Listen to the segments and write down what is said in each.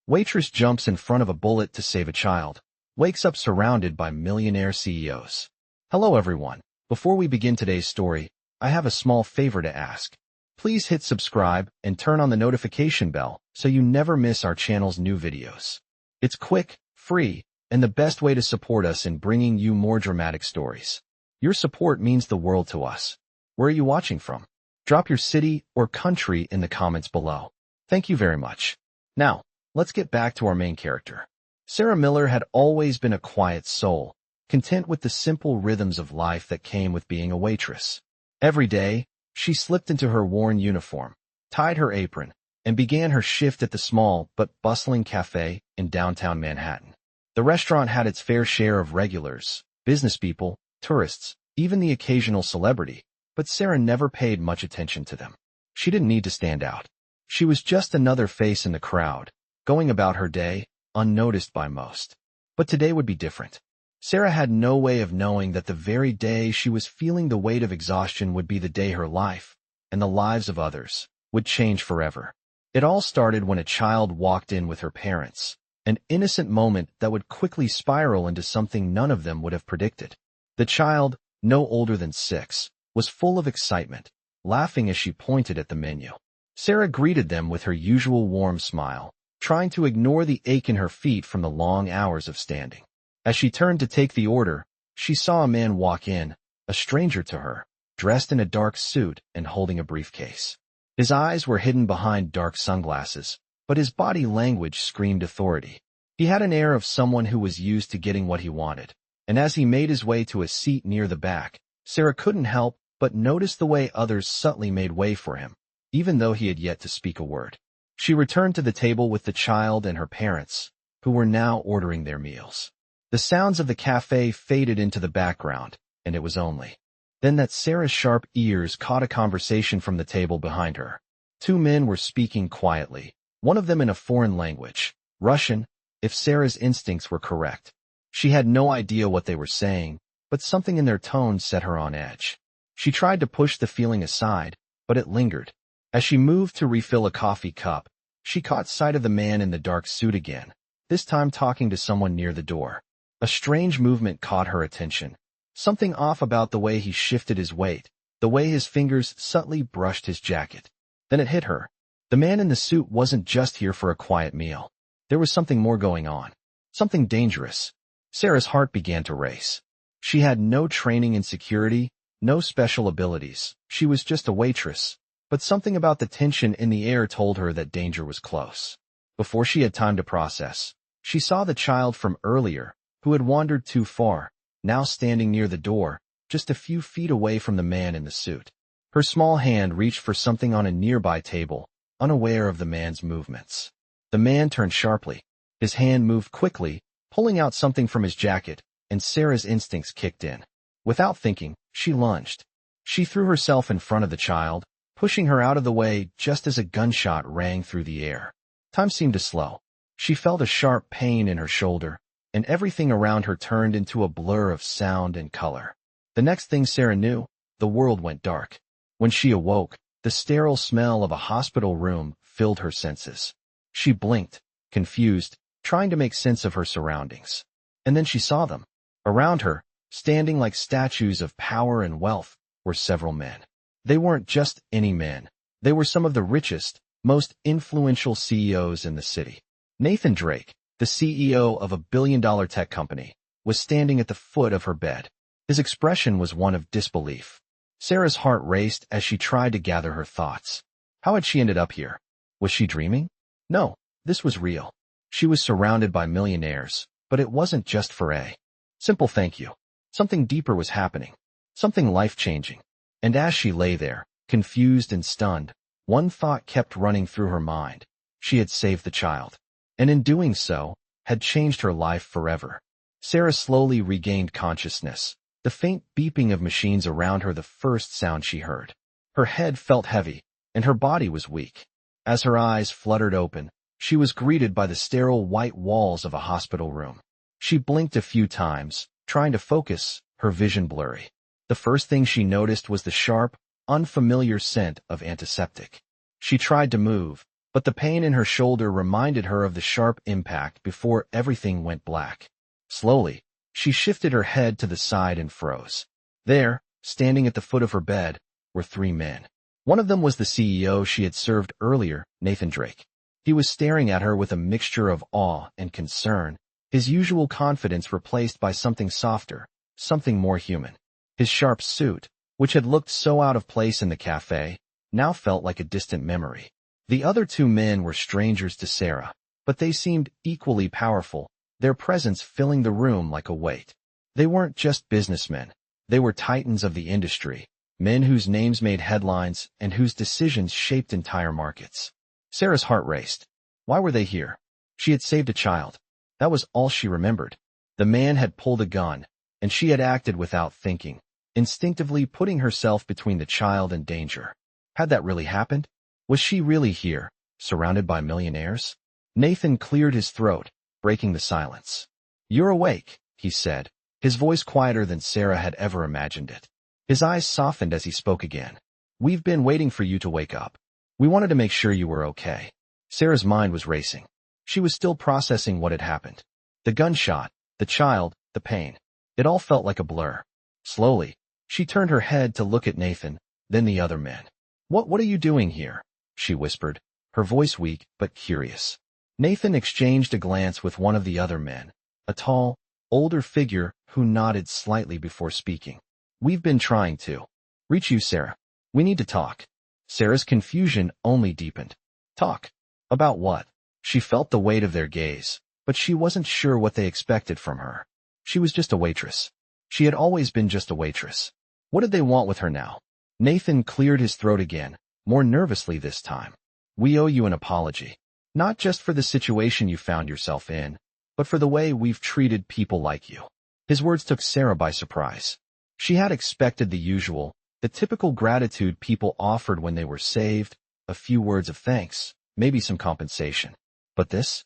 Waitress jumps in front of a bullet to save a child. Wakes up surrounded by millionaire CEOs. Hello everyone. Before we begin today's story, I have a small favor to ask. Please hit subscribe and turn on the notification bell so you never miss our channel's new videos. It's quick, free, and the best way to support us in bringing you more dramatic stories. Your support means the world to us. Where are you watching from? Drop your city or country in the comments below. Thank you very much. Now, let's get back to our main character. Sarah Miller had always been a quiet soul, content with the simple rhythms of life that came with being a waitress. Every day, she slipped into her worn uniform, tied her apron, and began her shift at the small but bustling cafe in downtown Manhattan. The restaurant had its fair share of regulars, business people, tourists, even the occasional celebrity, but Sarah never paid much attention to them. She didn't need to stand out. She was just another face in the crowd, going about her day, unnoticed by most. But today would be different. Sarah had no way of knowing that the very day she was feeling the weight of exhaustion would be the day her life, and the lives of others, would change forever. It all started when a child walked in with her parents, an innocent moment that would quickly spiral into something none of them would have predicted. The child, no older than 6, was full of excitement, laughing as she pointed at the menu. Sarah greeted them with her usual warm smile, trying to ignore the ache in her feet from the long hours of standing. As she turned to take the order, she saw a man walk in, a stranger to her, dressed in a dark suit and holding a briefcase. His eyes were hidden behind dark sunglasses, but his body language screamed authority. He had an air of someone who was used to getting what he wanted, and as he made his way to a seat near the back, Sarah couldn't help but notice the way others subtly made way for him, even though he had yet to speak a word. She returned to the table with the child and her parents, who were now ordering their meals. The sounds of the cafe faded into the background, and it was only then that Sarah's sharp ears caught a conversation from the table behind her. 2 men were speaking quietly, one of them in a foreign language, Russian, if Sarah's instincts were correct. She had no idea what they were saying, but something in their tone set her on edge. She tried to push the feeling aside, but it lingered. As she moved to refill a coffee cup, she caught sight of the man in the dark suit again, this time talking to someone near the door. A strange movement caught her attention. Something off about the way he shifted his weight, the way his fingers subtly brushed his jacket. Then it hit her. The man in the suit wasn't just here for a quiet meal. There was something more going on. Something dangerous. Sarah's heart began to race. She had no training in security, no special abilities. She was just a waitress. But something about the tension in the air told her that danger was close. Before she had time to process, she saw the child from earlier, who had wandered too far, now standing near the door, just a few feet away from the man in the suit. Her small hand reached for something on a nearby table, unaware of the man's movements. The man turned sharply. His hand moved quickly, pulling out something from his jacket, and Sarah's instincts kicked in. Without thinking, she lunged. She threw herself in front of the child, pushing her out of the way just as a gunshot rang through the air. Time seemed to slow. She felt a sharp pain in her shoulder, and everything around her turned into a blur of sound and color. The next thing Sarah knew, the world went dark. When she awoke, the sterile smell of a hospital room filled her senses. She blinked, confused, trying to make sense of her surroundings. And then she saw them. Around her, standing like statues of power and wealth, were several men. They weren't just any men. They were some of the richest, most influential CEOs in the city. Nathan Drake, the CEO of a billion-dollar tech company, was standing at the foot of her bed. His expression was one of disbelief. Sarah's heart raced as she tried to gather her thoughts. How had she ended up here? Was she dreaming? No, this was real. She was surrounded by millionaires, but it wasn't just for a simple thank you. Something deeper was happening, something life-changing. And as she lay there, confused and stunned, one thought kept running through her mind. She had saved the child, and in doing so, had changed her life forever. Sarah slowly regained consciousness, the faint beeping of machines around her the first sound she heard. Her head felt heavy, and her body was weak. As her eyes fluttered open, she was greeted by the sterile white walls of a hospital room. She blinked a few times, trying to focus, her vision blurry. The first thing she noticed was the sharp, unfamiliar scent of antiseptic. She tried to move, but the pain in her shoulder reminded her of the sharp impact before everything went black. Slowly, she shifted her head to the side and froze. There, standing at the foot of her bed, were three men. One of them was the CEO she had served earlier, Nathan Drake. He was staring at her with a mixture of awe and concern, his usual confidence replaced by something softer, something more human. His sharp suit, which had looked so out of place in the cafe, now felt like a distant memory. The other two men were strangers to Sarah, but they seemed equally powerful, their presence filling the room like a weight. They weren't just businessmen. They were titans of the industry, men whose names made headlines and whose decisions shaped entire markets. Sarah's heart raced. Why were they here? She had saved a child. That was all she remembered. The man had pulled a gun, and she had acted without thinking, instinctively putting herself between the child and danger. Had that really happened? Was she really here, surrounded by millionaires? Nathan cleared his throat, breaking the silence. "You're awake," he said, his voice quieter than Sarah had ever imagined it. His eyes softened as he spoke again. "We've been waiting for you to wake up. We wanted to make sure you were okay." Sarah's mind was racing. She was still processing what had happened. The gunshot, the child, the pain. It all felt like a blur. Slowly, she turned her head to look at Nathan, then the other men. What are you doing here?" she whispered, her voice weak but curious. Nathan exchanged a glance with one of the other men, a tall, older figure who nodded slightly before speaking. "We've been trying to reach you, Sarah. We need to talk." Sarah's confusion only deepened. Talk? About what? She felt the weight of their gaze, but she wasn't sure what they expected from her. She was just a waitress. She had always been just a waitress. What did they want with her now? Nathan cleared his throat again, more nervously this time. "We owe you an apology. Not just for the situation you found yourself in, but for the way we've treated people like you." His words took Sarah by surprise. She had expected the usual, the typical gratitude people offered when they were saved, a few words of thanks, maybe some compensation. But this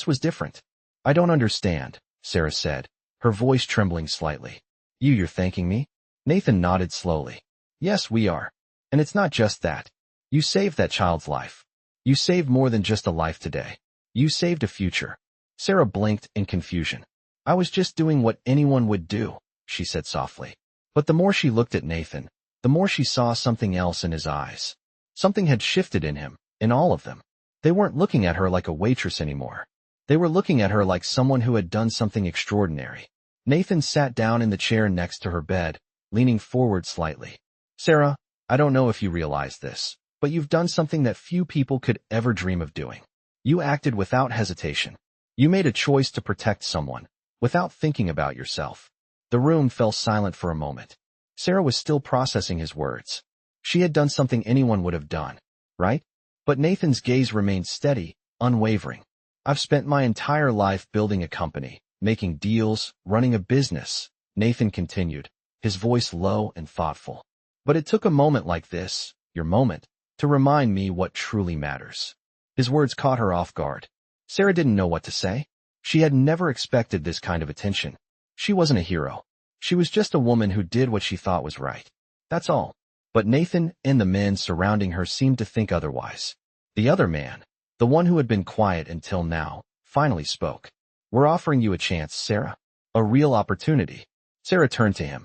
was different. "I don't understand," Sarah said, her voice trembling slightly. You're thanking me?" Nathan nodded slowly. "Yes, we are. And it's not just that. You saved that child's life. You saved more than just a life today. You saved a future." Sarah blinked in confusion. "I was just doing what anyone would do," she said softly. But the more she looked at Nathan, the more she saw something else in his eyes. Something had shifted in him, in all of them. They weren't looking at her like a waitress anymore. They were looking at her like someone who had done something extraordinary. Nathan sat down in the chair next to her bed, leaning forward slightly. "Sarah, I don't know if you realize this, but you've done something that few people could ever dream of doing. You acted without hesitation. You made a choice to protect someone, without thinking about yourself." The room fell silent for a moment. Sarah was still processing his words. She had done something anyone would have done, right? But Nathan's gaze remained steady, unwavering. "I've spent my entire life building a company, making deals, running a business," Nathan continued, his voice low and thoughtful. "But it took a moment like this, your moment, to remind me what truly matters." His words caught her off guard. Sarah didn't know what to say. She had never expected this kind of attention. She wasn't a hero. She was just a woman who did what she thought was right. That's all. But Nathan and the men surrounding her seemed to think otherwise. The other man, the one who had been quiet until now, finally spoke. "We're offering you a chance, Sarah. A real opportunity." Sarah turned to him,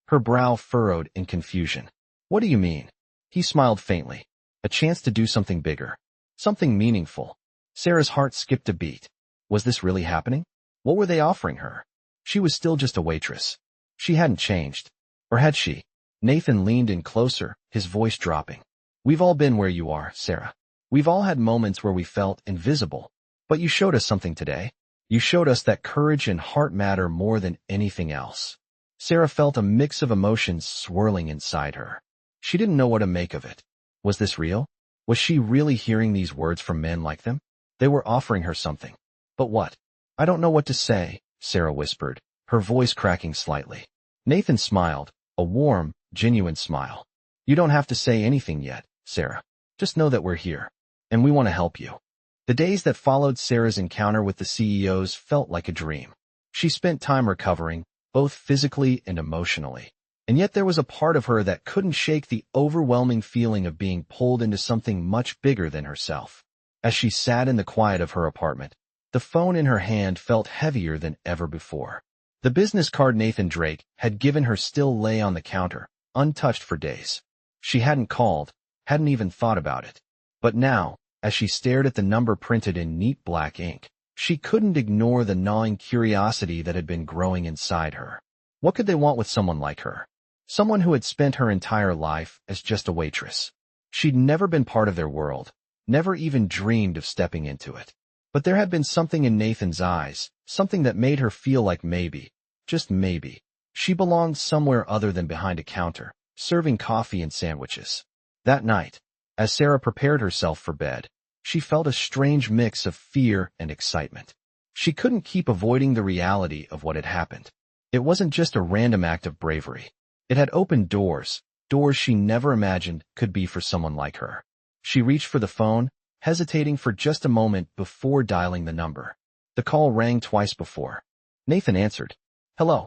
her brow furrowed in confusion. "What do you mean?" He smiled faintly. "A chance to do something bigger. Something meaningful." Sarah's heart skipped a beat. Was this really happening? What were they offering her? She was still just a waitress. She hadn't changed. Or had she? Nathan leaned in closer, his voice dropping. "We've all been where you are, Sarah. We've all had moments where we felt invisible. But you showed us something today. You showed us that courage and heart matter more than anything else." Sarah felt a mix of emotions swirling inside her. She didn't know what to make of it. Was this real? Was she really hearing these words from men like them? They were offering her something. But what? "I don't know what to say," Sarah whispered, her voice cracking slightly. Nathan smiled, a warm, genuine smile. "You don't have to say anything yet, Sarah. Just know that we're here. And we want to help you." The days that followed Sarah's encounter with the CEOs felt like a dream. She spent time recovering, both physically and emotionally. And yet there was a part of her that couldn't shake the overwhelming feeling of being pulled into something much bigger than herself. As she sat in the quiet of her apartment, the phone in her hand felt heavier than ever before. The business card Nathan Drake had given her still lay on the counter, untouched for days. She hadn't called, hadn't even thought about it. But now, as she stared at the number printed in neat black ink, she couldn't ignore the gnawing curiosity that had been growing inside her. What could they want with someone like her? Someone who had spent her entire life as just a waitress. She'd never been part of their world, never even dreamed of stepping into it. But there had been something in Nathan's eyes, something that made her feel like maybe, just maybe, she belonged somewhere other than behind a counter, serving coffee and sandwiches. That night, as Sarah prepared herself for bed, she felt a strange mix of fear and excitement. She couldn't keep avoiding the reality of what had happened. It wasn't just a random act of bravery. It had opened doors, doors she never imagined could be for someone like her. She reached for the phone, hesitating for just a moment before dialing the number. The call rang twice before. Nathan answered. Hello.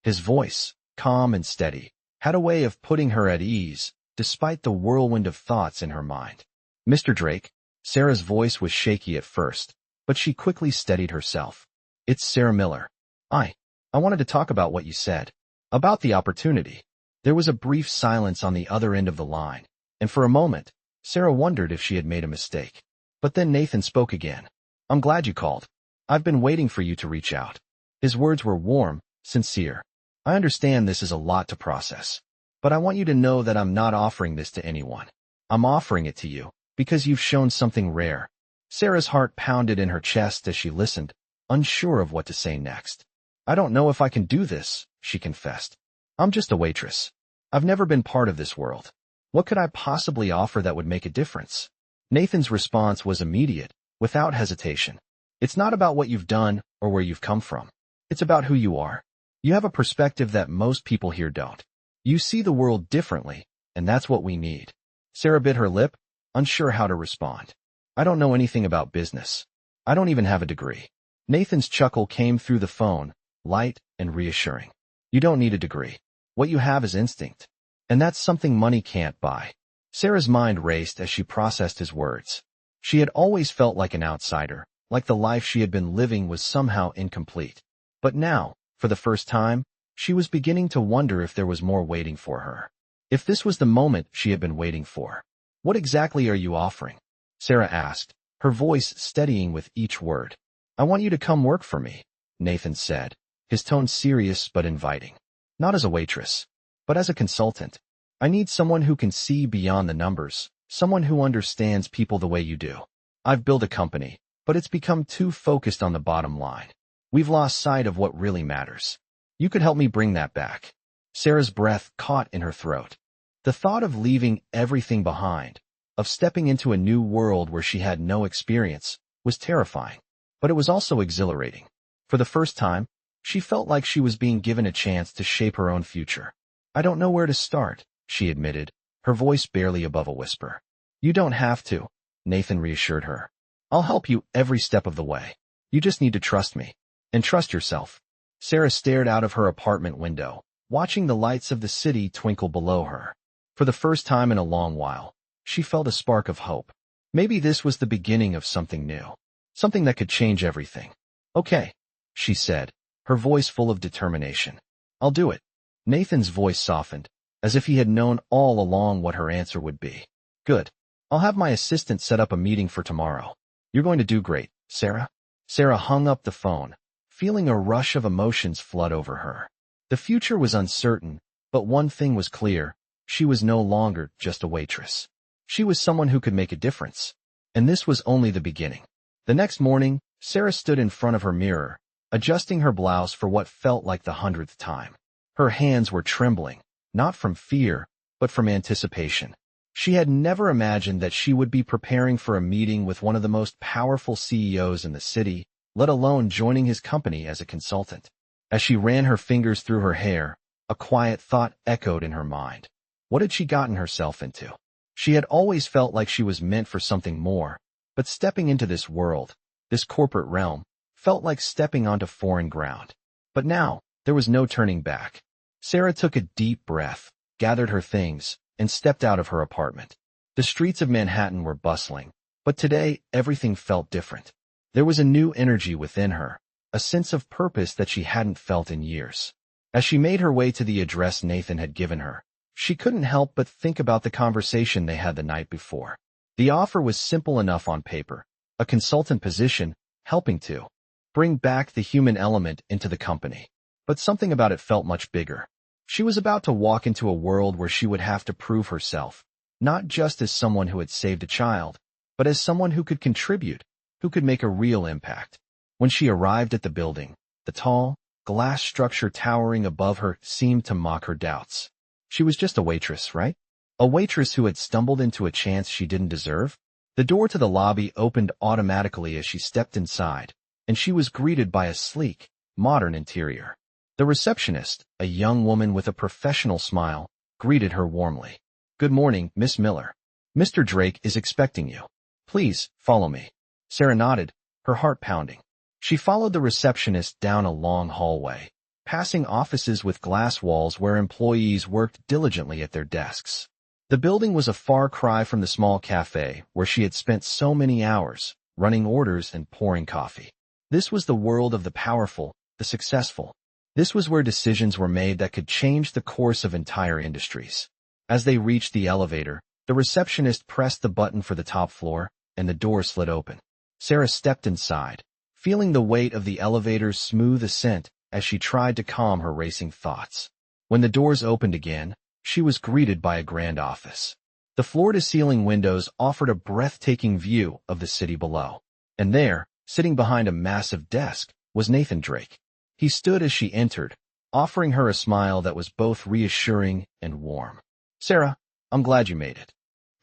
His voice, calm and steady, had a way of putting her at ease, despite the whirlwind of thoughts in her mind. Mr. Drake. Sarah's voice was shaky at first, but she quickly steadied herself. It's Sarah Miller. I wanted to talk about what you said. About the opportunity. There was a brief silence on the other end of the line, and for a moment, Sarah wondered if she had made a mistake. But then Nathan spoke again. I'm glad you called. I've been waiting for you to reach out. His words were warm, sincere. I understand this is a lot to process, but I want you to know that I'm not offering this to anyone. I'm offering it to you, because you've shown something rare. Sarah's heart pounded in her chest as she listened, unsure of what to say next. I don't know if I can do this, she confessed. I'm just a waitress. I've never been part of this world. What could I possibly offer that would make a difference? Nathan's response was immediate, without hesitation. It's not about what you've done or where you've come from. It's about who you are. You have a perspective that most people here don't. You see the world differently, and that's what we need. Sarah bit her lip, unsure how to respond. I don't know anything about business. I don't even have a degree. Nathan's chuckle came through the phone, light and reassuring. You don't need a degree. What you have is instinct. And that's something money can't buy. Sarah's mind raced as she processed his words. She had always felt like an outsider, like the life she had been living was somehow incomplete. But now, for the first time, she was beginning to wonder if there was more waiting for her. If this was the moment she had been waiting for. What exactly are you offering? Sarah asked, her voice steadying with each word. I want you to come work for me, Nathan said, his tone serious but inviting. Not as a waitress, but as a consultant. I need someone who can see beyond the numbers, someone who understands people the way you do. I've built a company, but it's become too focused on the bottom line. We've lost sight of what really matters. You could help me bring that back. Sarah's breath caught in her throat. The thought of leaving everything behind, of stepping into a new world where she had no experience, was terrifying. But it was also exhilarating. For the first time, she felt like she was being given a chance to shape her own future. I don't know where to start, she admitted, her voice barely above a whisper. You don't have to, Nathan reassured her. I'll help you every step of the way. You just need to trust me. And trust yourself. Sarah stared out of her apartment window, watching the lights of the city twinkle below her. For the first time in a long while, she felt a spark of hope. Maybe this was the beginning of something new. Something that could change everything. Okay, she said, her voice full of determination. I'll do it. Nathan's voice softened, as if he had known all along what her answer would be. Good. I'll have my assistant set up a meeting for tomorrow. You're going to do great, Sarah. Sarah hung up the phone, feeling a rush of emotions flood over her. The future was uncertain, but one thing was clear. She was no longer just a waitress. She was someone who could make a difference. And this was only the beginning. The next morning, Sarah stood in front of her mirror, adjusting her blouse for what felt like the 100th time. Her hands were trembling, not from fear, but from anticipation. She had never imagined that she would be preparing for a meeting with one of the most powerful CEOs in the city, let alone joining his company as a consultant. As she ran her fingers through her hair, a quiet thought echoed in her mind. What had she gotten herself into? She had always felt like she was meant for something more, but stepping into this world, this corporate realm, felt like stepping onto foreign ground. But now, there was no turning back. Sarah took a deep breath, gathered her things, and stepped out of her apartment. The streets of Manhattan were bustling, But today, everything felt different. There was a new energy within her, a sense of purpose that she hadn't felt in years. As she made her way to the address Nathan had given her, she couldn't help but think about the conversation they had the night before. The offer was simple enough on paper, a consultant position, helping to bring back the human element into the company. But something about it felt much bigger. She was about to walk into a world where she would have to prove herself, not just as someone who had saved a child, but as someone who could contribute, who could make a real impact. When she arrived at the building, the tall, glass structure towering above her seemed to mock her doubts. She was just a waitress, right? A waitress who had stumbled into a chance she didn't deserve? The door to the lobby opened automatically as she stepped inside, and she was greeted by a sleek, modern interior. The receptionist, a young woman with a professional smile, greeted her warmly. "Good morning, Miss Miller. Mr. Drake is expecting you. Please, follow me." Sarah nodded, her heart pounding. She followed the receptionist down a long hallway, passing offices with glass walls where employees worked diligently at their desks. The building was a far cry from the small cafe where she had spent so many hours, running orders and pouring coffee. This was the world of the powerful, the successful. This was where decisions were made that could change the course of entire industries. As they reached the elevator, the receptionist pressed the button for the top floor, and the door slid open. Sarah stepped inside, feeling the weight of the elevator's smooth ascent as she tried to calm her racing thoughts. When the doors opened again, she was greeted by a grand office. The floor-to-ceiling windows offered a breathtaking view of the city below. And there, sitting behind a massive desk, was Nathan Drake. He stood as she entered, offering her a smile that was both reassuring and warm. "Sarah, I'm glad you made it."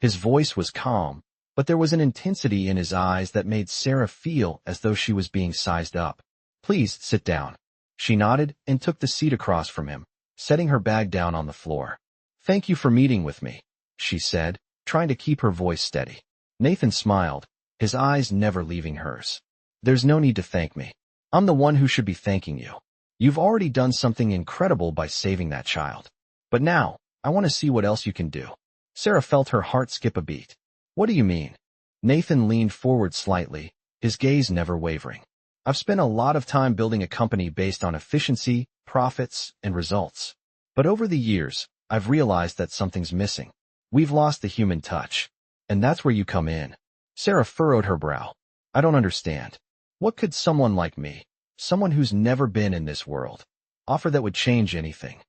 His voice was calm, but there was an intensity in his eyes that made Sarah feel as though she was being sized up. "Please sit down." She nodded and took the seat across from him, setting her bag down on the floor. "Thank you for meeting with me," she said, trying to keep her voice steady. Nathan smiled, his eyes never leaving hers. "There's no need to thank me. I'm the one who should be thanking you. You've already done something incredible by saving that child. But now, I want to see what else you can do." Sarah felt her heart skip a beat. "What do you mean?" Nathan leaned forward slightly, his gaze never wavering. "I've spent a lot of time building a company based on efficiency, profits, and results. But over the years, I've realized that something's missing. We've lost the human touch. And that's where you come in." Sarah furrowed her brow. "I don't understand. What could someone like me, someone who's never been in this world, offer that would change anything?"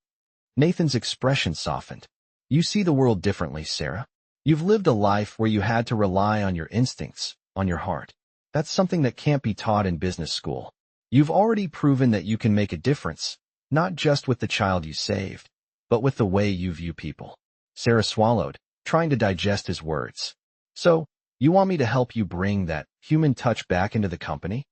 Nathan's expression softened. "You see the world differently, Sarah. You've lived a life where you had to rely on your instincts, on your heart. That's something that can't be taught in business school. You've already proven that you can make a difference, not just with the child you saved, but with the way you view people." Sarah swallowed, trying to digest his words. "So, you want me to help you bring that human touch back into the company?"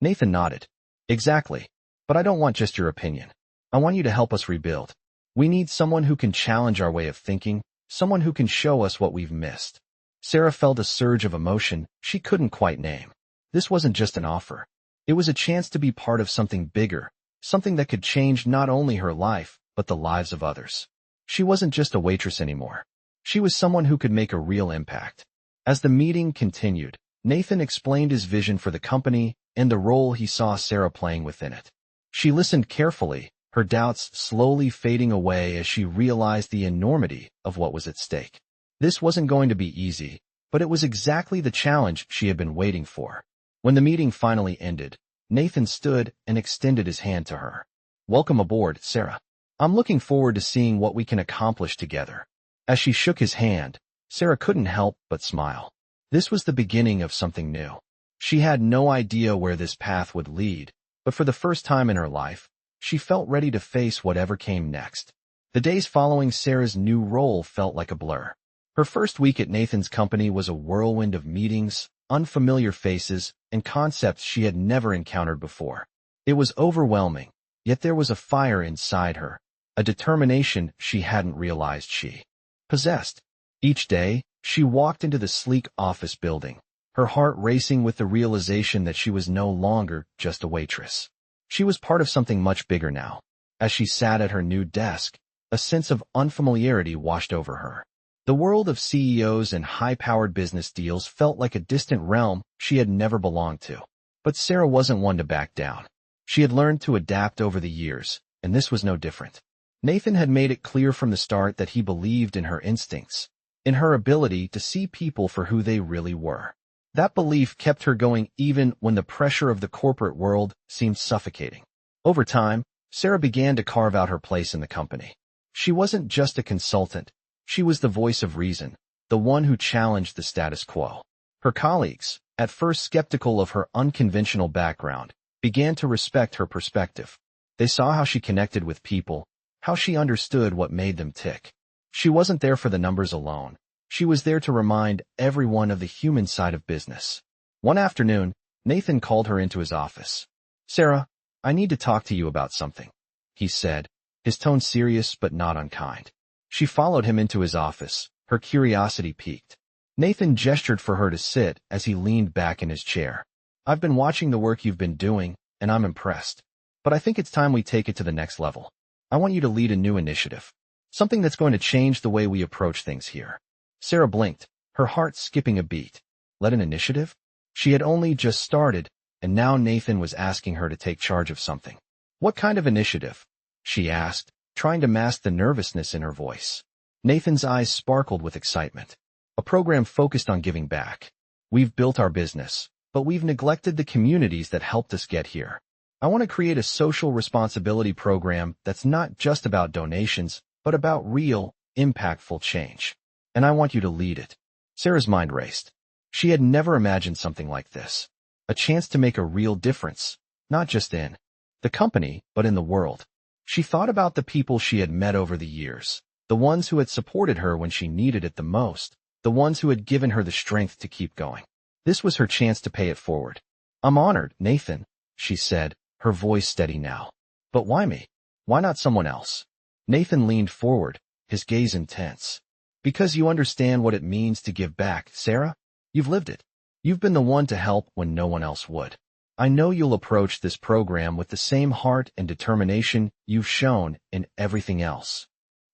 Nathan nodded. "Exactly. But I don't want just your opinion. I want you to help us rebuild. We need someone who can challenge our way of thinking, someone who can show us what we've missed." Sarah felt a surge of emotion she couldn't quite name. This wasn't just an offer. It was a chance to be part of something bigger, something that could change not only her life, but the lives of others. She wasn't just a waitress anymore. She was someone who could make a real impact. As the meeting continued, Nathan explained his vision for the company and the role he saw Sarah playing within it. She listened carefully, her doubts slowly fading away as she realized the enormity of what was at stake. This wasn't going to be easy, but it was exactly the challenge she had been waiting for. When the meeting finally ended, Nathan stood and extended his hand to her. "Welcome aboard, Sarah. I'm looking forward to seeing what we can accomplish together." As she shook his hand, Sarah couldn't help but smile. This was the beginning of something new. She had no idea where this path would lead, but for the first time in her life, she felt ready to face whatever came next. The days following Sarah's new role felt like a blur. Her first week at Nathan's company was a whirlwind of meetings, unfamiliar faces, and concepts she had never encountered before. It was overwhelming, yet there was a fire inside her, a determination she hadn't realized she possessed. Each day, she walked into the sleek office building, her heart racing with the realization that she was no longer just a waitress. She was part of something much bigger now. As she sat at her new desk, a sense of unfamiliarity washed over her. The world of CEOs and high-powered business deals felt like a distant realm she had never belonged to. But Sarah wasn't one to back down. She had learned to adapt over the years, and this was no different. Nathan had made it clear from the start that he believed in her instincts, in her ability to see people for who they really were. That belief kept her going even when the pressure of the corporate world seemed suffocating. Over time, Sarah began to carve out her place in the company. She wasn't just a consultant. She was the voice of reason, the one who challenged the status quo. Her colleagues, at first skeptical of her unconventional background, began to respect her perspective. They saw how she connected with people, how she understood what made them tick. She wasn't there for the numbers alone. She was there to remind everyone of the human side of business. One afternoon, Nathan called her into his office. "Sarah, I need to talk to you about something," he said, his tone serious but not unkind. She followed him into his office, her curiosity piqued. Nathan gestured for her to sit as he leaned back in his chair. "I've been watching the work you've been doing, and I'm impressed. But I think it's time we take it to the next level. I want you to lead a new initiative. Something that's going to change the way we approach things here." Sarah blinked, her heart skipping a beat. Led an initiative? She had only just started, and now Nathan was asking her to take charge of something. "What kind of initiative?" she asked, trying to mask the nervousness in her voice. Nathan's eyes sparkled with excitement. "A program focused on giving back. We've built our business, but we've neglected the communities that helped us get here. I want to create a social responsibility program that's not just about donations, but about real, impactful change. And I want you to lead it." Sarah's mind raced. She had never imagined something like this. A chance to make a real difference, not just in the company, but in the world. She thought about the people she had met over the years, the ones who had supported her when she needed it the most, the ones who had given her the strength to keep going. This was her chance to pay it forward. "I'm honored, Nathan," she said, her voice steady now. "But why me? Why not someone else?" Nathan leaned forward, his gaze intense. "Because you understand what it means to give back, Sarah. You've lived it. You've been the one to help when no one else would. I know you'll approach this program with the same heart and determination you've shown in everything else."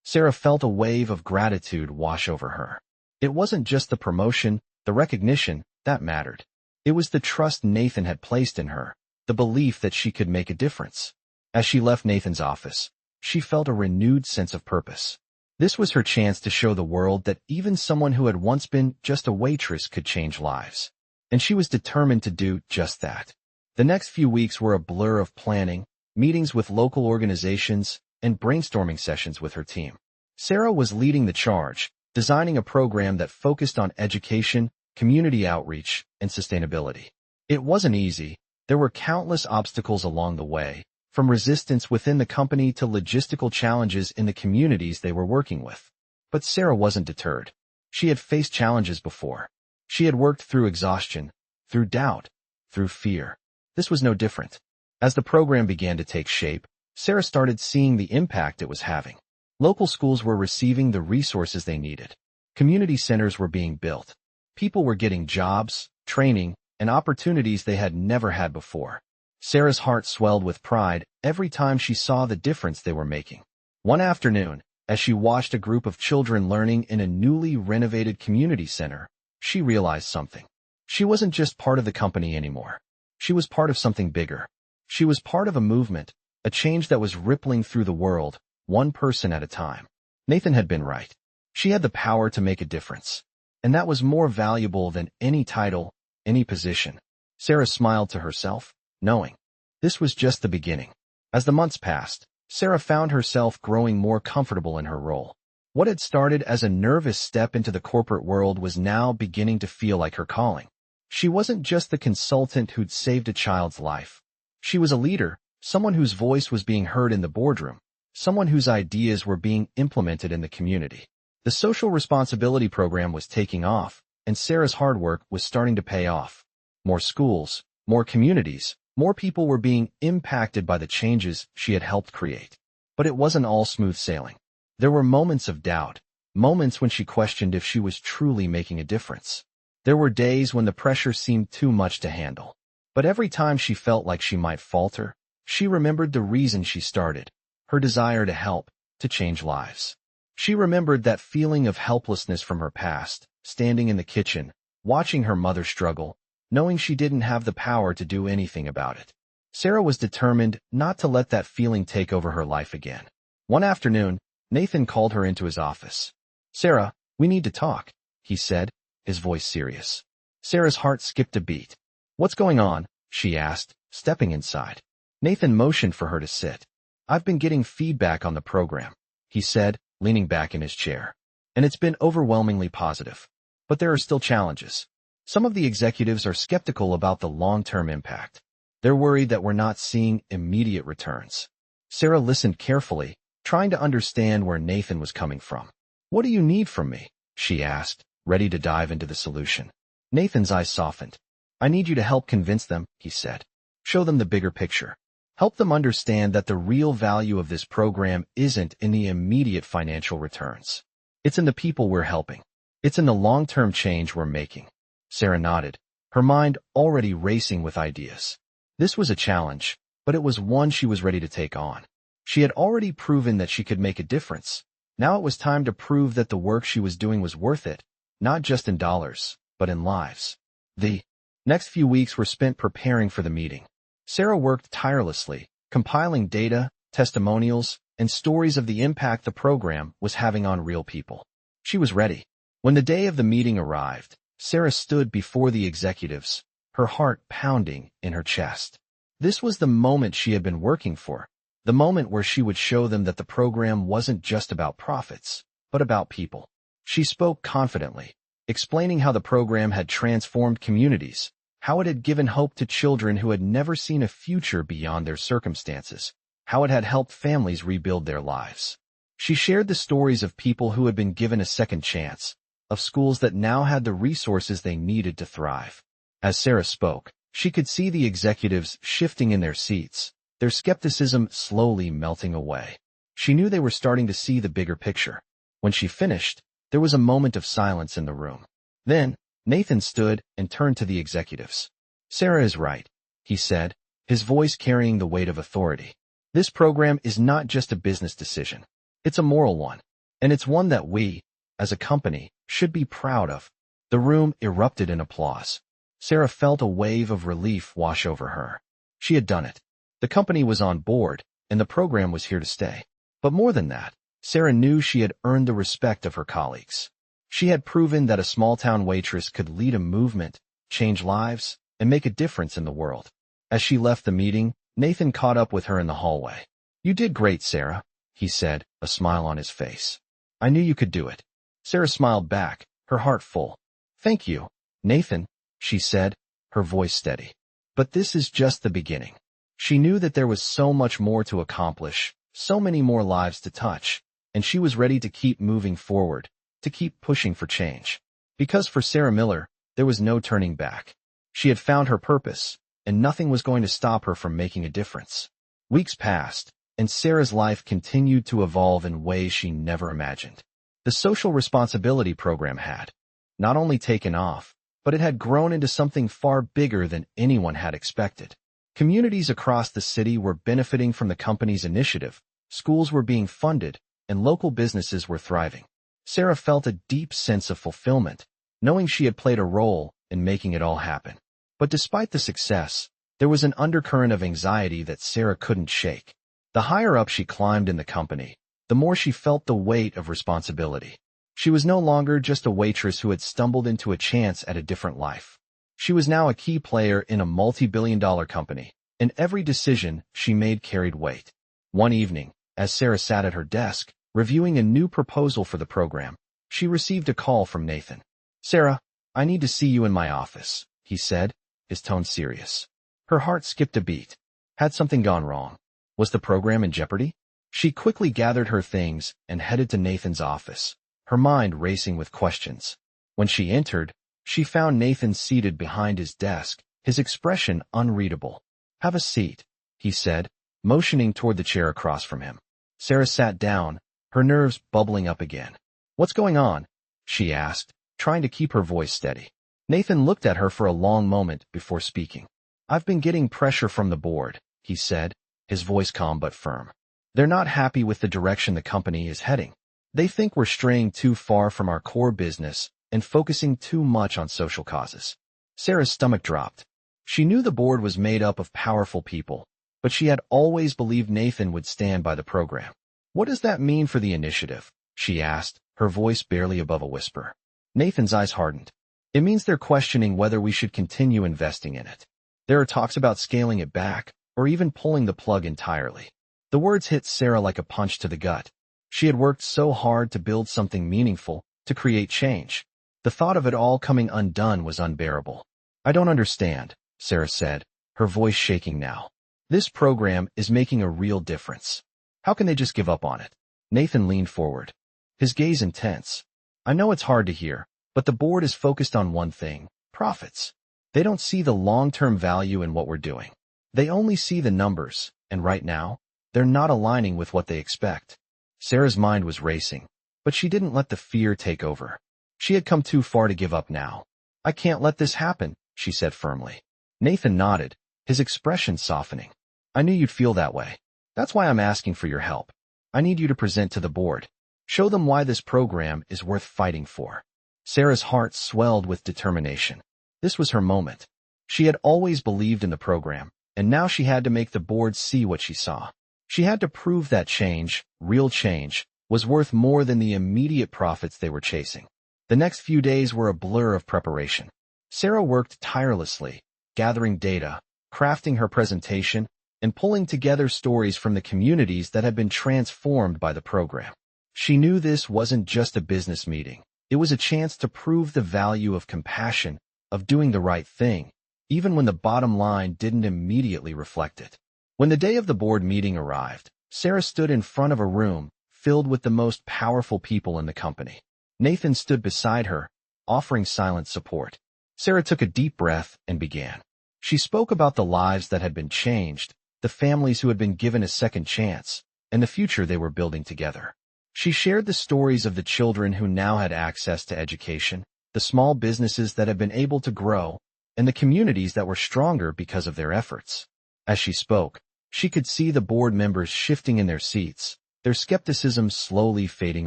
Sarah felt a wave of gratitude wash over her. It wasn't just the promotion, the recognition, that mattered. It was the trust Nathan had placed in her, the belief that she could make a difference. As she left Nathan's office, she felt a renewed sense of purpose. This was her chance to show the world that even someone who had once been just a waitress could change lives. And she was determined to do just that. The next few weeks were a blur of planning, meetings with local organizations, and brainstorming sessions with her team. Sarah was leading the charge, designing a program that focused on education, community outreach, and sustainability. It wasn't easy. There were countless obstacles along the way, from resistance within the company to logistical challenges in the communities they were working with. But Sarah wasn't deterred. She had faced challenges before. She had worked through exhaustion, through doubt, through fear. This was no different. As the program began to take shape, Sarah started seeing the impact it was having. Local schools were receiving the resources they needed. Community centers were being built. People were getting jobs, training, and opportunities they had never had before. Sarah's heart swelled with pride every time she saw the difference they were making. One afternoon, as she watched a group of children learning in a newly renovated community center, she realized something. She wasn't just part of the company anymore. She was part of something bigger. She was part of a movement, a change that was rippling through the world, one person at a time. Nathan had been right. She had the power to make a difference. And that was more valuable than any title, any position. Sarah smiled to herself, knowing this was just the beginning. As the months passed, Sarah found herself growing more comfortable in her role. What had started as a nervous step into the corporate world was now beginning to feel like her calling. She wasn't just the consultant who'd saved a child's life. She was a leader, someone whose voice was being heard in the boardroom, someone whose ideas were being implemented in the community. The social responsibility program was taking off, and Sarah's hard work was starting to pay off. More schools, more communities, more people were being impacted by the changes she had helped create. But it wasn't all smooth sailing. There were moments of doubt, moments when she questioned if she was truly making a difference. There were days when the pressure seemed too much to handle. But every time she felt like she might falter, she remembered the reason she started, her desire to help, to change lives. She remembered that feeling of helplessness from her past, standing in the kitchen, watching her mother struggle, knowing she didn't have the power to do anything about it. Sarah was determined not to let that feeling take over her life again. One afternoon, Nathan called her into his office. "Sarah, we need to talk," he said, his voice serious. Sarah's heart skipped a beat. "What's going on?" she asked, stepping inside. Nathan motioned for her to sit. "I've been getting feedback on the program," he said, leaning back in his chair. "And it's been overwhelmingly positive. But there are still challenges. Some of the executives are skeptical about the long-term impact. They're worried that we're not seeing immediate returns." Sarah listened carefully, trying to understand where Nathan was coming from. "What do you need from me?" she asked, ready to dive into the solution. Nathan's eyes softened. "I need you to help convince them," he said. "Show them the bigger picture. Help them understand that the real value of this program isn't in the immediate financial returns. It's in the people we're helping. It's in the long-term change we're making." Sarah nodded, her mind already racing with ideas. This was a challenge, but it was one she was ready to take on. She had already proven that she could make a difference. Now it was time to prove that the work she was doing was worth it, not just in dollars, but in lives. The next few weeks were spent preparing for the meeting. Sarah worked tirelessly, compiling data, testimonials, and stories of the impact the program was having on real people. She was ready. When the day of the meeting arrived, Sarah stood before the executives, her heart pounding in her chest. This was the moment she had been working for, the moment where she would show them that the program wasn't just about profits, but about people. She spoke confidently, explaining how the program had transformed communities, how it had given hope to children who had never seen a future beyond their circumstances, how it had helped families rebuild their lives. She shared the stories of people who had been given a second chance, of schools that now had the resources they needed to thrive. As Sarah spoke, she could see the executives shifting in their seats, their skepticism slowly melting away. She knew they were starting to see the bigger picture. When she finished, there was a moment of silence in the room. Then, Nathan stood and turned to the executives. "Sarah is right," he said, his voice carrying the weight of authority. "This program is not just a business decision. It's a moral one. And it's one that we, as a company, should be proud of." The room erupted in applause. Sarah felt a wave of relief wash over her. She had done it. The company was on board, and the program was here to stay. But more than that, Sarah knew she had earned the respect of her colleagues. She had proven that a small-town waitress could lead a movement, change lives, and make a difference in the world. As she left the meeting, Nathan caught up with her in the hallway. "You did great, Sarah," he said, a smile on his face. "I knew you could do it." Sarah smiled back, her heart full. "Thank you, Nathan," she said, her voice steady. But this is just the beginning. She knew that there was so much more to accomplish, so many more lives to touch, and she was ready to keep moving forward, to keep pushing for change. Because for Sarah Miller, there was no turning back. She had found her purpose, and nothing was going to stop her from making a difference. Weeks passed, and Sarah's life continued to evolve in ways she never imagined. The social responsibility program had not only taken off, but it had grown into something far bigger than anyone had expected. Communities across the city were benefiting from the company's initiative, schools were being funded, and local businesses were thriving. Sarah felt a deep sense of fulfillment, knowing she had played a role in making it all happen. But despite the success, there was an undercurrent of anxiety that Sarah couldn't shake. The higher up she climbed in the company, the more she felt the weight of responsibility. She was no longer just a waitress who had stumbled into a chance at a different life. She was now a key player in a multi-billion-dollar company, and every decision she made carried weight. One evening, as Sarah sat at her desk, reviewing a new proposal for the program, she received a call from Nathan. "Sarah, I need to see you in my office," he said, his tone serious. Her heart skipped a beat. Had something gone wrong? Was the program in jeopardy? She quickly gathered her things and headed to Nathan's office, her mind racing with questions. When she entered, she found Nathan seated behind his desk, his expression unreadable. "Have a seat," he said, motioning toward the chair across from him. Sarah sat down, her nerves bubbling up again. "What's going on?" she asked, trying to keep her voice steady. Nathan looked at her for a long moment before speaking. "I've been getting pressure from the board," he said, his voice calm but firm. "They're not happy with the direction the company is heading. They think we're straying too far from our core business and focusing too much on social causes. Sarah's stomach dropped. She knew the board was made up of powerful people, but she had always believed Nathan would stand by the program. What does that mean for the initiative? She asked, her voice barely above a whisper. Nathan's eyes hardened. It means they're questioning whether we should continue investing in it. There are talks about scaling it back, or even pulling the plug entirely. The words hit Sarah like a punch to the gut. She had worked so hard to build something meaningful, to create change. The thought of it all coming undone was unbearable. I don't understand, Sarah said, her voice shaking now. This program is making a real difference. How can they just give up on it? Nathan leaned forward, his gaze intense. I know it's hard to hear, but the board is focused on one thing: profits. They don't see the long-term value in what we're doing. They only see the numbers, and right now, they're not aligning with what they expect. Sarah's mind was racing, but she didn't let the fear take over. She had come too far to give up now. I can't let this happen, she said firmly. Nathan nodded, his expression softening. I knew you'd feel that way. That's why I'm asking for your help. I need you to present to the board. Show them why this program is worth fighting for. Sarah's heart swelled with determination. This was her moment. She had always believed in the program, and now she had to make the board see what she saw. She had to prove that change, real change, was worth more than the immediate profits they were chasing. The next few days were a blur of preparation. Sarah worked tirelessly, gathering data, crafting her presentation, and pulling together stories from the communities that had been transformed by the program. She knew this wasn't just a business meeting. It was a chance to prove the value of compassion, of doing the right thing, even when the bottom line didn't immediately reflect it. When the day of the board meeting arrived, Sarah stood in front of a room filled with the most powerful people in the company. Nathan stood beside her, offering silent support. Sarah took a deep breath and began. She spoke about the lives that had been changed, the families who had been given a second chance, and the future they were building together. She shared the stories of the children who now had access to education, the small businesses that had been able to grow, and the communities that were stronger because of their efforts. As she spoke, she could see the board members shifting in their seats, their skepticism slowly fading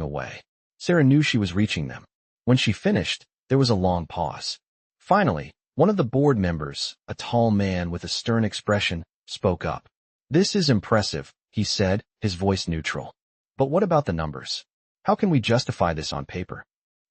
away. Sarah knew she was reaching them. When she finished, there was a long pause. Finally, one of the board members, a tall man with a stern expression, spoke up. This is impressive, he said, his voice neutral. But what about the numbers? How can we justify this on paper?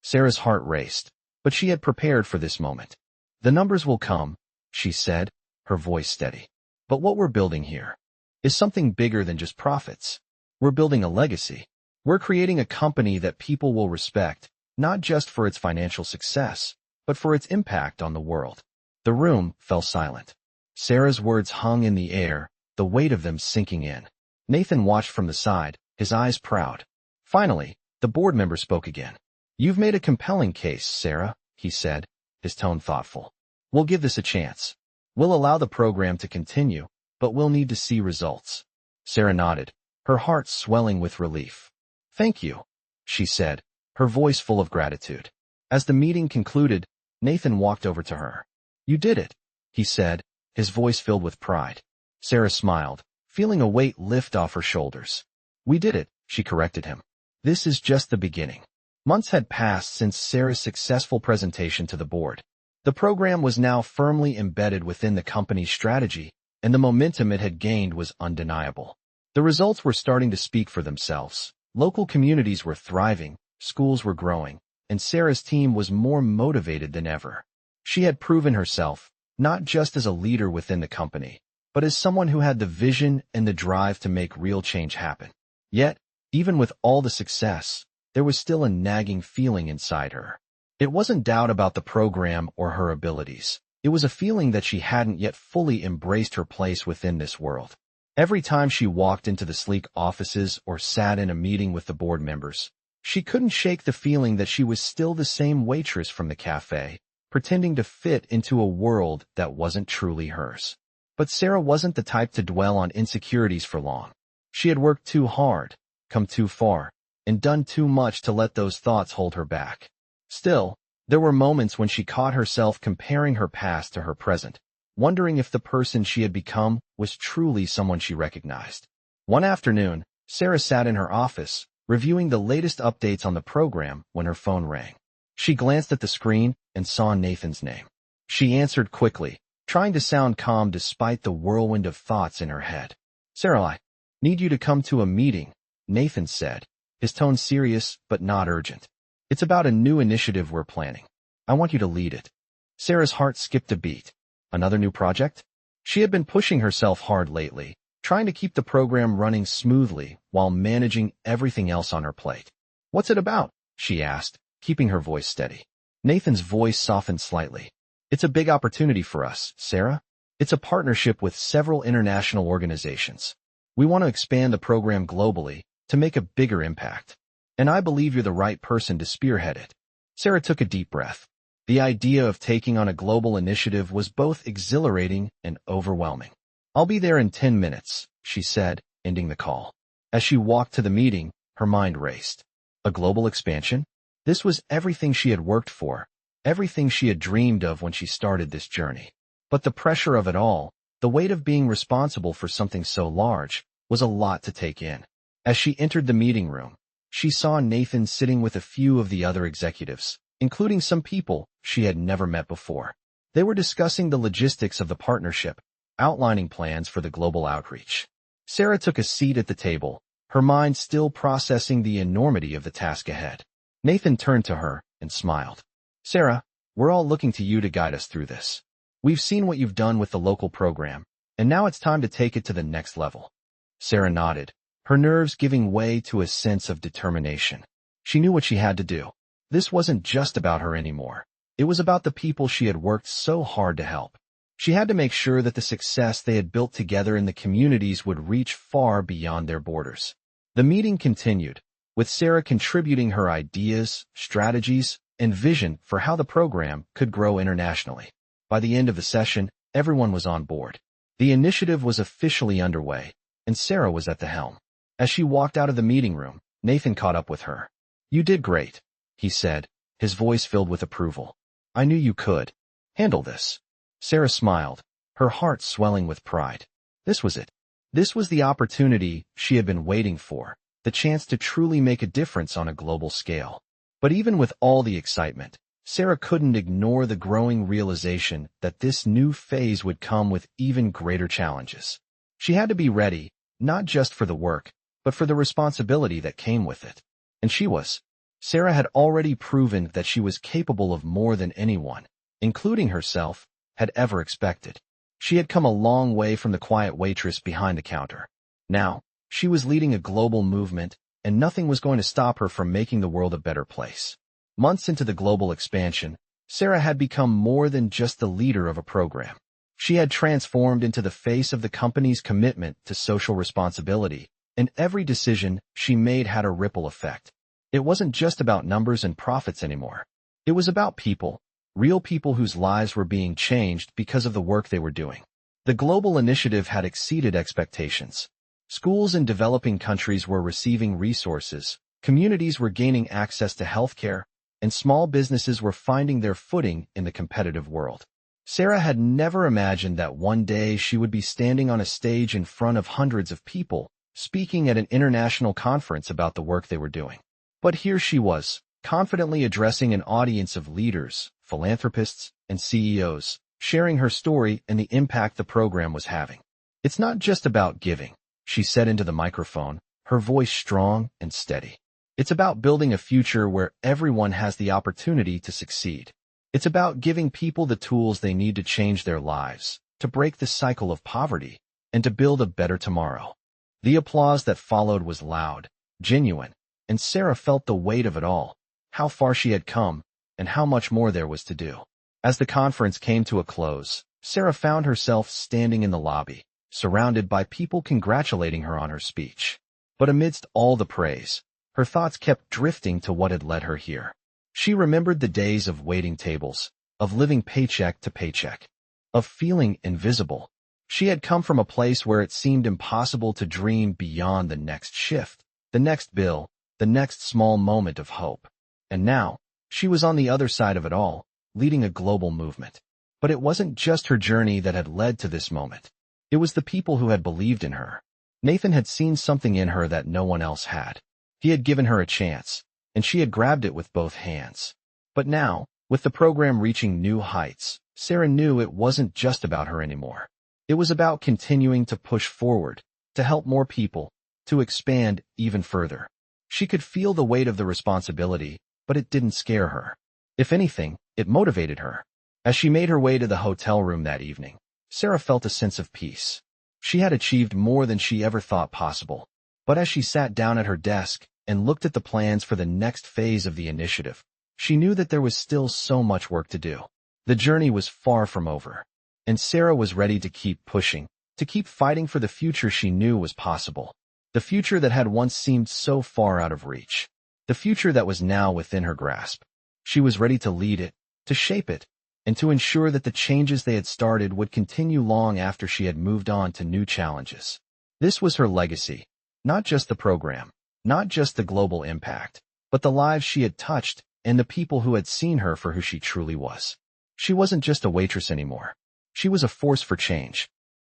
Sarah's heart raced, but she had prepared for this moment. The numbers will come, she said, her voice steady. But what we're building here is something bigger than just profits. We're building a legacy. We're creating a company that people will respect, not just for its financial success, but for its impact on the world. The room fell silent. Sarah's words hung in the air, the weight of them sinking in. Nathan watched from the side, his eyes proud. Finally, the board member spoke again. You've made a compelling case, Sarah, he said, his tone thoughtful. We'll give this a chance. We'll allow the program to continue, but we'll need to see results. Sarah nodded, her heart swelling with relief. Thank you, she said, her voice full of gratitude. As the meeting concluded, Nathan walked over to her. You did it, he said, his voice filled with pride. Sarah smiled, feeling a weight lift off her shoulders. We did it, she corrected him. This is just the beginning. Months had passed since Sarah's successful presentation to the board. The program was now firmly embedded within the company's strategy, and the momentum it had gained was undeniable. The results were starting to speak for themselves. Local communities were thriving, schools were growing, and Sarah's team was more motivated than ever. She had proven herself, not just as a leader within the company, but as someone who had the vision and the drive to make real change happen. Yet, even with all the success, there was still a nagging feeling inside her. It wasn't doubt about the program or her abilities. It was a feeling that she hadn't yet fully embraced her place within this world. Every time she walked into the sleek offices or sat in a meeting with the board members, she couldn't shake the feeling that she was still the same waitress from the cafe, pretending to fit into a world that wasn't truly hers. But Sarah wasn't the type to dwell on insecurities for long. She had worked too hard, come too far, and done too much to let those thoughts hold her back. Still, there were moments when she caught herself comparing her past to her present, wondering if the person she had become was truly someone she recognized. One afternoon, Sarah sat in her office, reviewing the latest updates on the program when her phone rang. She glanced at the screen and saw Nathan's name. She answered quickly, trying to sound calm despite the whirlwind of thoughts in her head. "Sarah, I need you to come to a meeting," Nathan said, his tone serious but not urgent. "It's about a new initiative we're planning. I want you to lead it." Sarah's heart skipped a beat. Another new project? She had been pushing herself hard lately, trying to keep the program running smoothly while managing everything else on her plate. "What's it about?" she asked, keeping her voice steady. Nathan's voice softened slightly. "It's a big opportunity for us, Sarah. It's a partnership with several international organizations. We want to expand the program globally to make a bigger impact. And I believe you're the right person to spearhead it." Sarah took a deep breath. The idea of taking on a global initiative was both exhilarating and overwhelming. "I'll be there in 10 minutes, she said, ending the call. As she walked to the meeting, her mind raced. A global expansion? This was everything she had worked for, everything she had dreamed of when she started this journey. But the pressure of it all, the weight of being responsible for something so large, was a lot to take in. As she entered the meeting room, she saw Nathan sitting with a few of the other executives, including some people she had never met before. They were discussing the logistics of the partnership, outlining plans for the global outreach. Sarah took a seat at the table, her mind still processing the enormity of the task ahead. Nathan turned to her and smiled. "Sarah, we're all looking to you to guide us through this. We've seen what you've done with the local program, and now it's time to take it to the next level." Sarah nodded, her nerves giving way to a sense of determination. She knew what she had to do. This wasn't just about her anymore. It was about the people she had worked so hard to help. She had to make sure that the success they had built together in the communities would reach far beyond their borders. The meeting continued, with Sarah contributing her ideas, strategies, and vision for how the program could grow internationally. By the end of the session, everyone was on board. The initiative was officially underway, and Sarah was at the helm. As she walked out of the meeting room, Nathan caught up with her. "You did great," he said, his voice filled with approval. "I knew you could handle this." Sarah smiled, her heart swelling with pride. This was it. This was the opportunity she had been waiting for, the chance to truly make a difference on a global scale. But even with all the excitement, Sarah couldn't ignore the growing realization that this new phase would come with even greater challenges. She had to be ready, not just for the work, but for the responsibility that came with it. And she was. Sarah had already proven that she was capable of more than anyone, including herself, had ever expected. She had come a long way from the quiet waitress behind the counter. Now, she was leading a global movement, and nothing was going to stop her from making the world a better place. Months into the global expansion, Sarah had become more than just the leader of a program. She had transformed into the face of the company's commitment to social responsibility, and every decision she made had a ripple effect. It wasn't just about numbers and profits anymore. It was about people, real people whose lives were being changed because of the work they were doing. The global initiative had exceeded expectations. Schools in developing countries were receiving resources, communities were gaining access to healthcare, and small businesses were finding their footing in the competitive world. Sarah had never imagined that one day she would be standing on a stage in front of hundreds of people, speaking at an international conference about the work they were doing. But here she was, confidently addressing an audience of leaders, philanthropists, and CEOs, sharing her story and the impact the program was having. "It's not just about giving," she said into the microphone, her voice strong and steady. "It's about building a future where everyone has the opportunity to succeed. It's about giving people the tools they need to change their lives, to break the cycle of poverty, and to build a better tomorrow." The applause that followed was loud, genuine, and Sarah felt the weight of it all, how far she had come, and how much more there was to do. As the conference came to a close, Sarah found herself standing in the lobby, surrounded by people congratulating her on her speech. But amidst all the praise, her thoughts kept drifting to what had led her here. She remembered the days of waiting tables, of living paycheck to paycheck, of feeling invisible. She had come from a place where it seemed impossible to dream beyond the next shift, the next bill, the next small moment of hope. And now, she was on the other side of it all, leading a global movement. But it wasn't just her journey that had led to this moment. It was the people who had believed in her. Nathan had seen something in her that no one else had. He had given her a chance, and she had grabbed it with both hands. But now, with the program reaching new heights, Sarah knew it wasn't just about her anymore. It was about continuing to push forward, to help more people, to expand even further. She could feel the weight of the responsibility, but it didn't scare her. If anything, it motivated her. As she made her way to the hotel room that evening, Sarah felt a sense of peace. She had achieved more than she ever thought possible. But as she sat down at her desk and looked at the plans for the next phase of the initiative, she knew that there was still so much work to do. The journey was far from over, and Sarah was ready to keep pushing, to keep fighting for the future she knew was possible. The future that had once seemed so far out of reach. The future that was now within her grasp. She was ready to lead it, to shape it, and to ensure that the changes they had started would continue long after she had moved on to new challenges. This was her legacy. Not just the program, not just the global impact, but the lives she had touched and the people who had seen her for who she truly was. She wasn't just a waitress anymore. She was a force for change,